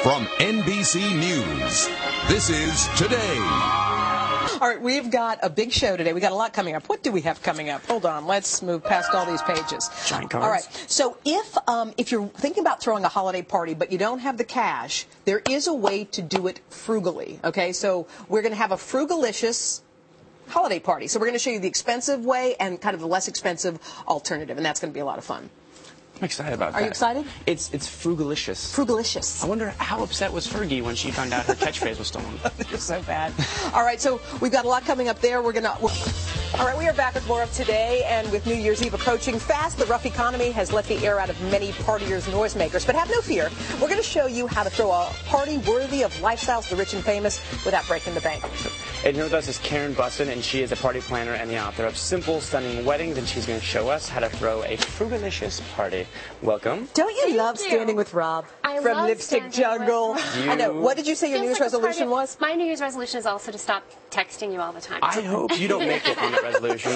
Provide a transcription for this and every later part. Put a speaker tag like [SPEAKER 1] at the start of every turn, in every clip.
[SPEAKER 1] From NBC News, this is Today.
[SPEAKER 2] All right, we've got a big show today. We got a lot coming up. What do we have coming up? Hold on. Let's move past all these pages.
[SPEAKER 3] Giant cards.
[SPEAKER 2] All right. So if you're thinking about throwing a holiday party, but you don't have the cash, there is a way to do it frugally. Okay, so we're going to have a frugalicious holiday party. So we're going to show you the expensive way and kind of the less expensive alternative, and that's going to be a lot of fun.
[SPEAKER 3] I'm excited about that.
[SPEAKER 2] Are you excited?
[SPEAKER 3] It's frugalicious.
[SPEAKER 2] Frugalicious.
[SPEAKER 3] I wonder how upset was Fergie when she found out her catchphrase was stolen.
[SPEAKER 2] You're so bad. All right, so we've got a lot coming up there. All right, we are back with more of Today, and with New Year's Eve approaching fast, the rough economy has let the air out of many partiers' noisemakers. But have no fear. We're going to show you how to throw a party worthy of lifestyles, the rich and famous, without breaking the bank.
[SPEAKER 3] And here with us is Karen Bussen, and she is a party planner and the author of Simple, Stunning Weddings, and she's going to show us how to throw a frugalicious party. Welcome.
[SPEAKER 2] Don't you love standing with Rob from Lipstick Jungle? I know. What did you say your New Year's resolution was?
[SPEAKER 4] My New Year's resolution is also to stop texting you all the time.
[SPEAKER 3] I hope you don't make it on that resolution.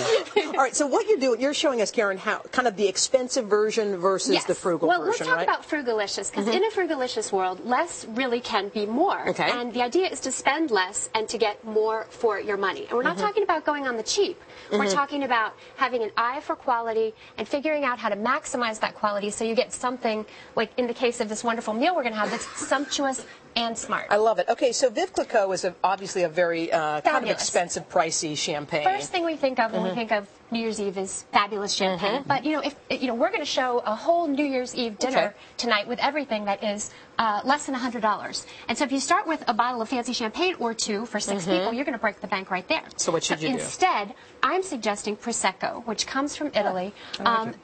[SPEAKER 2] All right, so what you're doing, you're showing us, Karen, how kind of the expensive version versus the frugal version,
[SPEAKER 4] let's talk about frugalicious, because in a frugalicious world, less really can be more.
[SPEAKER 2] Okay.
[SPEAKER 4] And the idea is to spend less and to get more for your money. And we're not talking about going on the cheap. We're talking about having an eye for quality and figuring out how to maximize that quality so you get something, like in the case of this wonderful meal we're going to have, that's sumptuous and smart.
[SPEAKER 2] I love it. Okay, so Veuve Clicquot is obviously a very kind of expensive, pricey champagne.
[SPEAKER 4] First thing we think of when we think of New Year's Eve is fabulous champagne. But if we're going to show a whole New Year's Eve dinner tonight with everything that is less than $100. And so if you start with a bottle of fancy champagne or two for 6 people, you're going to break the bank right there.
[SPEAKER 2] So what should you do?
[SPEAKER 4] Instead, I'm suggesting Prosecco, which comes from Italy.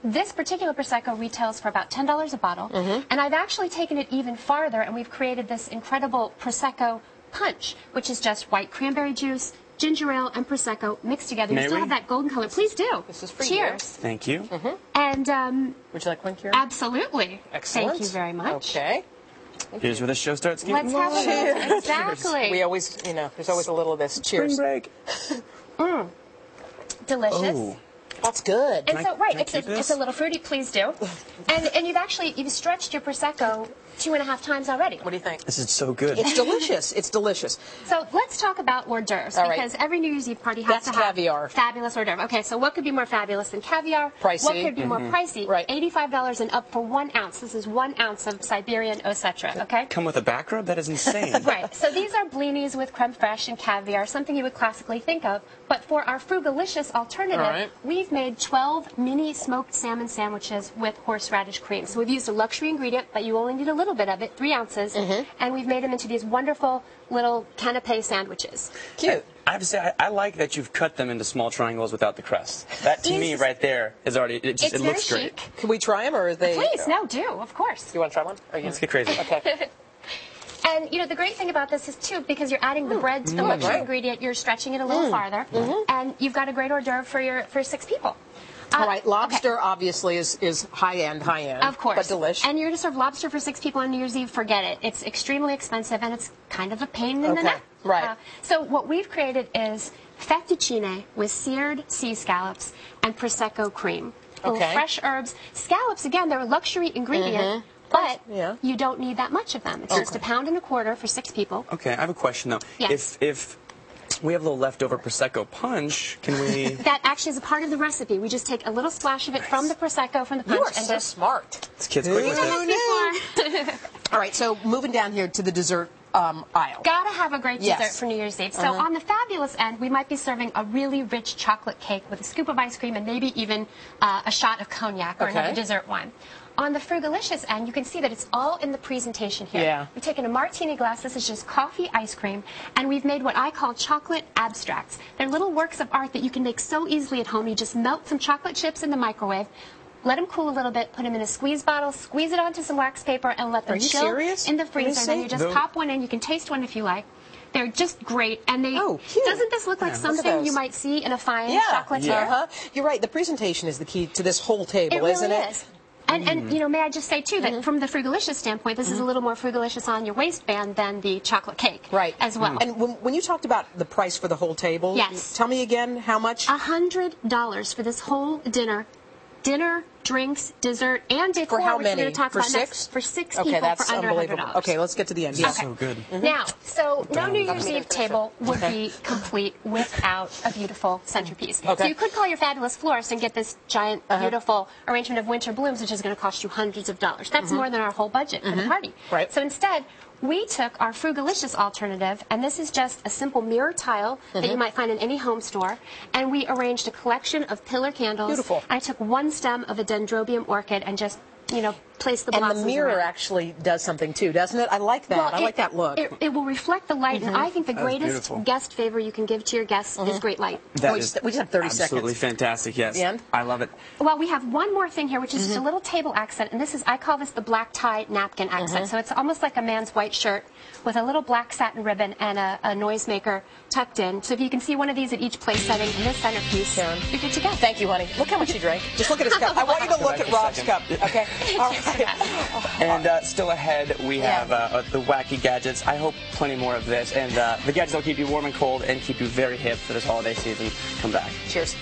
[SPEAKER 4] This particular Prosecco retails for about $10 a bottle. And I've actually taken it even farther, and we've created this incredible Prosecco punch, which is just white cranberry juice, ginger ale, and Prosecco mixed together. You still have that golden color. Please do.
[SPEAKER 2] This is for
[SPEAKER 4] Cheers.
[SPEAKER 2] you.
[SPEAKER 3] Thank you.
[SPEAKER 4] And
[SPEAKER 2] would you like one, Karen?
[SPEAKER 4] absolutely.
[SPEAKER 2] Excellent.
[SPEAKER 4] Thank you very much.
[SPEAKER 2] Okay.
[SPEAKER 3] Here's where the show starts getting
[SPEAKER 4] Let's have a
[SPEAKER 2] Cheers.
[SPEAKER 4] little. Exactly.
[SPEAKER 2] We always, there's always a little of this. Cheers.
[SPEAKER 3] Spring break.
[SPEAKER 4] Delicious.
[SPEAKER 3] Oh.
[SPEAKER 2] That's good.
[SPEAKER 4] And so, right,
[SPEAKER 3] can I keep
[SPEAKER 4] it's a little fruity. Please do. And you've stretched your Prosecco 2.5 times already.
[SPEAKER 2] What do you think?
[SPEAKER 3] This is so good.
[SPEAKER 2] It's delicious. It's delicious.
[SPEAKER 4] So let's talk about hors d'oeuvres, because every New Year's Eve party has to have
[SPEAKER 2] caviar.
[SPEAKER 4] Fabulous hors d'oeuvre. Okay, so what could be more fabulous than caviar?
[SPEAKER 2] Pricey.
[SPEAKER 4] What could be more pricey?
[SPEAKER 2] Right.
[SPEAKER 4] $85 and up for 1 ounce. This is 1 ounce of Siberian Osetra, okay?
[SPEAKER 3] Come with a back rub? That is insane.
[SPEAKER 4] Right. So these are blinis with creme fraiche and caviar, something you would classically think of. But for our frugalicious alternative, we've made 12 mini smoked salmon sandwiches with horseradish cream. So we've used a luxury ingredient, but you only need a little bit of it, 3 ounces. And we've made them into these wonderful little canapé sandwiches.
[SPEAKER 2] Cute.
[SPEAKER 3] I have to say, I like that you've cut them into small triangles without the crust. That, to me, right there, is already, it looks great.
[SPEAKER 4] Chic.
[SPEAKER 2] Can we try them, or are they...
[SPEAKER 4] Please, no, do, of course.
[SPEAKER 2] You want to try one?
[SPEAKER 3] Let's get crazy.
[SPEAKER 2] Okay.
[SPEAKER 4] And, the great thing about this is, too, because you're adding the bread to the luxury ingredient, you're stretching it a little farther, and you've got a great hors d'oeuvre for 6 people.
[SPEAKER 2] All right, lobster obviously is high-end.
[SPEAKER 4] Of course.
[SPEAKER 2] But delicious.
[SPEAKER 4] And you're to serve lobster for 6 people on New Year's Eve, forget it. It's extremely expensive, and it's kind of a pain in the neck.
[SPEAKER 2] Right.
[SPEAKER 4] So what we've created is fettuccine with seared sea scallops and Prosecco cream. Little fresh herbs. Scallops, again, they're a luxury ingredient. But you don't need that much of them. It's just £1.25 pound for 6 people.
[SPEAKER 3] Okay, I have a question, though.
[SPEAKER 4] Yes.
[SPEAKER 3] If we have a little leftover Prosecco punch, can we...
[SPEAKER 4] That actually is a part of the recipe. We just take a little splash of it from the Prosecco, from the punch.
[SPEAKER 2] You are so smart.
[SPEAKER 3] This kid's quick with it.
[SPEAKER 2] All right, so moving down here to the dessert aisle.
[SPEAKER 4] Gotta have a great dessert for New Year's Eve. So on the fabulous end, we might be serving a really rich chocolate cake with a scoop of ice cream and maybe even a shot of cognac or another dessert wine. On the frugalicious end, you can see that it's all in the presentation here.
[SPEAKER 2] Yeah.
[SPEAKER 4] We've taken a martini glass. This is just coffee ice cream. And we've made what I call chocolate abstracts. They're little works of art that you can make so easily at home. You just melt some chocolate chips in the microwave, let them cool a little bit, put them in a squeeze bottle, squeeze it onto some wax paper, and let them chill in the freezer. Then you just pop one in. You can taste one if you like. They're just great, and they.
[SPEAKER 2] Oh, cute.
[SPEAKER 4] Doesn't this look like something you might see in a fine chocolatier?
[SPEAKER 2] You're right. The presentation is the key to this whole table, isn't it?
[SPEAKER 4] It really is. And may I just say, too, that from the frugalicious standpoint, this is a little more frugalicious on your waistband than the chocolate cake as well.
[SPEAKER 2] And when you talked about the price for the whole table, tell me again how much?
[SPEAKER 4] $100 for this whole dinner drinks, dessert, and decor.
[SPEAKER 2] For how
[SPEAKER 4] which
[SPEAKER 2] many?
[SPEAKER 4] We're going to talk
[SPEAKER 2] For
[SPEAKER 4] about
[SPEAKER 2] six?
[SPEAKER 4] Next. For six
[SPEAKER 2] Okay,
[SPEAKER 4] people
[SPEAKER 2] that's
[SPEAKER 4] for under
[SPEAKER 2] unbelievable.
[SPEAKER 4] $100.
[SPEAKER 2] Okay, let's get to the end. Yeah.
[SPEAKER 4] Okay.
[SPEAKER 3] So good.
[SPEAKER 4] Now, so no New Year's Eve table would be complete without a beautiful centerpiece.
[SPEAKER 2] Okay.
[SPEAKER 4] So you could call your fabulous florist and get this giant, beautiful arrangement of winter blooms, which is going to cost you hundreds of dollars. That's more than our whole budget for the party.
[SPEAKER 2] Right.
[SPEAKER 4] So instead, we took our Frugalicious alternative, and this is just a simple mirror tile that you might find in any home store, and we arranged a collection of pillar candles.
[SPEAKER 2] Beautiful.
[SPEAKER 4] I took one stem of a dendrobium orchid and just, placed the blossoms
[SPEAKER 2] And the mirror
[SPEAKER 4] around.
[SPEAKER 2] actually does something too, doesn't it? I like that.
[SPEAKER 4] Well,
[SPEAKER 2] I like that look.
[SPEAKER 4] It will reflect the light, and I think the
[SPEAKER 3] That was
[SPEAKER 4] greatest
[SPEAKER 3] beautiful.
[SPEAKER 4] guest favor you can give to your guests is great light.
[SPEAKER 3] That
[SPEAKER 2] we
[SPEAKER 3] is
[SPEAKER 2] just have 30
[SPEAKER 3] absolutely
[SPEAKER 2] seconds.
[SPEAKER 3] fantastic, yes.
[SPEAKER 2] The end?
[SPEAKER 3] I love it.
[SPEAKER 4] Well, we have one more thing here, which is just a little table accent, and this is, I call this the black tie napkin accent. So it's almost like a man's white shirt with a little black satin ribbon and a noisemaker tucked in. So if you can see one of these at each place setting in this centerpiece,
[SPEAKER 2] Karen.
[SPEAKER 4] you're good to go.
[SPEAKER 2] Thank you, honey. Look how much you drank. Just look at his cup. I want you to look at Rob's cup, okay? All right.
[SPEAKER 3] And still ahead, we have the wacky gadgets. I hope plenty more of this. And the gadgets will keep you warm and cold and keep you very hip for this holiday season. Come back.
[SPEAKER 2] Cheers.